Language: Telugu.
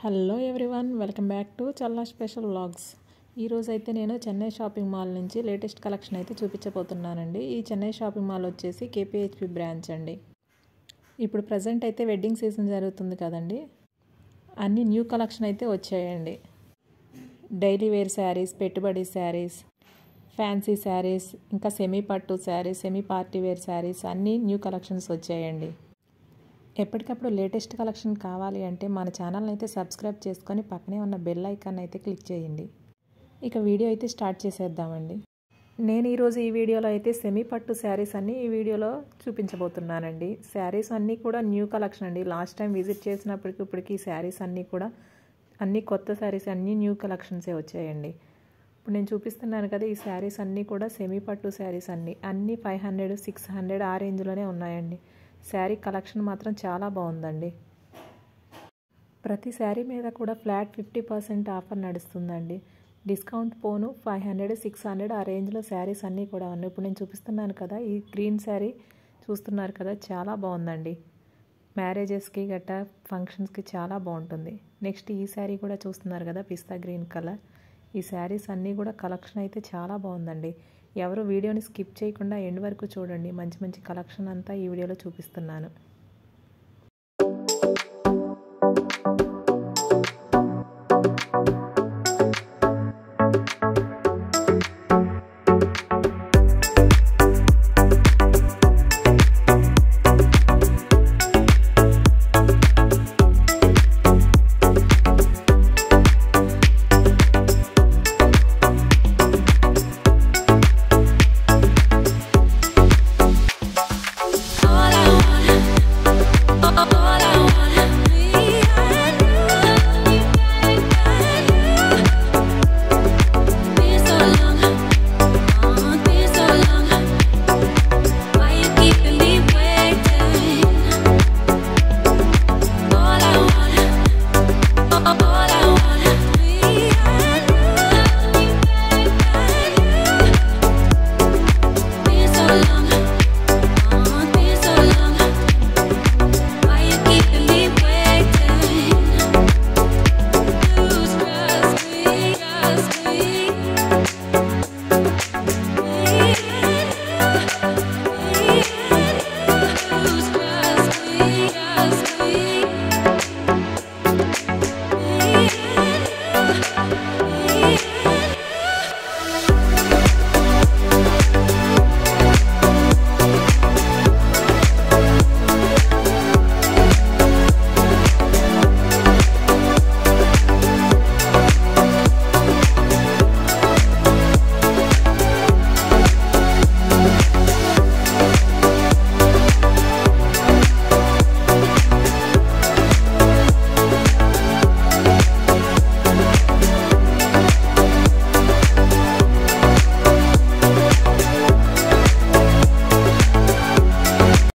Hello everyone, welcome back to Challa special vlogs. ఈరోజు అయితే నేను చెన్నై షాపింగ్ మాల్ నుంచి లేటెస్ట్ కలెక్షన్ అయితే చూపించబోతున్నానండి. ఈ చెన్నై షాపింగ్ మాల్ వచ్చేసి కేపీహెచ్పి బ్రాంచ్ అండి. ఇప్పుడు ప్రజెంట్ అయితే వెడ్డింగ్ సీజన్ జరుగుతుంది కదండి, అన్ని న్యూ కలెక్షన్ అయితే వచ్చాయండి. డైలీ వేర్ శారీస్, పెట్టుబడి శారీస్, ఫ్యాన్సీ శారీస్, ఇంకా సెమీ పట్టు saris, semi party wear saris అన్నీ న్యూ కలెక్షన్స్ వచ్చాయండి. ఎప్పటికప్పుడు లేటెస్ట్ కలెక్షన్ కావాలి అంటే మన ఛానల్ని అయితే సబ్స్క్రైబ్ చేసుకొని పక్కనే ఉన్న బెల్ ఐకాన్ అయితే క్లిక్ చేయండి. ఇక వీడియో అయితే స్టార్ట్ చేసేద్దామండి. నేను ఈరోజు ఈ వీడియోలో అయితే సెమీ పట్టు శారీస్ అన్నీ ఈ వీడియోలో చూపించబోతున్నానండి. శారీస్ అన్నీ కూడా న్యూ కలెక్షన్ అండి. లాస్ట్ టైం విజిట్ చేసినప్పటికి ఇప్పటికి ఈ శారీస్ అన్నీ కూడా అన్ని కొత్త శారీస్, అన్నీ న్యూ కలెక్షన్సే వచ్చాయండి. ఇప్పుడు నేను చూపిస్తున్నాను కదా, ఈ శారీస్ అన్నీ కూడా సెమీ పట్టు శారీస్ అన్నీ 500, 600 ఆ రేంజ్లోనే ఉన్నాయండి. శారీ కలెక్షన్ మాత్రం చాలా బాగుందండి. ప్రతి శారీ మీద కూడా ఫ్లాట్ 50% ఆఫర్ నడుస్తుందండి. డిస్కౌంట్ పోను 500, 600 ఆ రేంజ్లో శారీస్ అన్నీ కూడా ఉన్నాయి. ఇప్పుడు నేను చూపిస్తున్నాను కదా, ఈ గ్రీన్ శారీ చూస్తున్నారు కదా, చాలా బాగుందండి. మ్యారేజెస్కి గట్టా ఫంక్షన్స్కి చాలా బాగుంటుంది. నెక్స్ట్ ఈ శారీ కూడా చూస్తున్నారు కదా, పిస్తా గ్రీన్ కలర్. ఈ శారీస్ అన్నీ కూడా కలెక్షన్ అయితే చాలా బాగుందండి. ఎవరు వీడియోని స్కిప్ చేయకుండా ఎండ్ వరకు చూడండి. మంచి మంచి కలెక్షన్ అంతా ఈ వీడియోలో చూపిస్తున్నాను.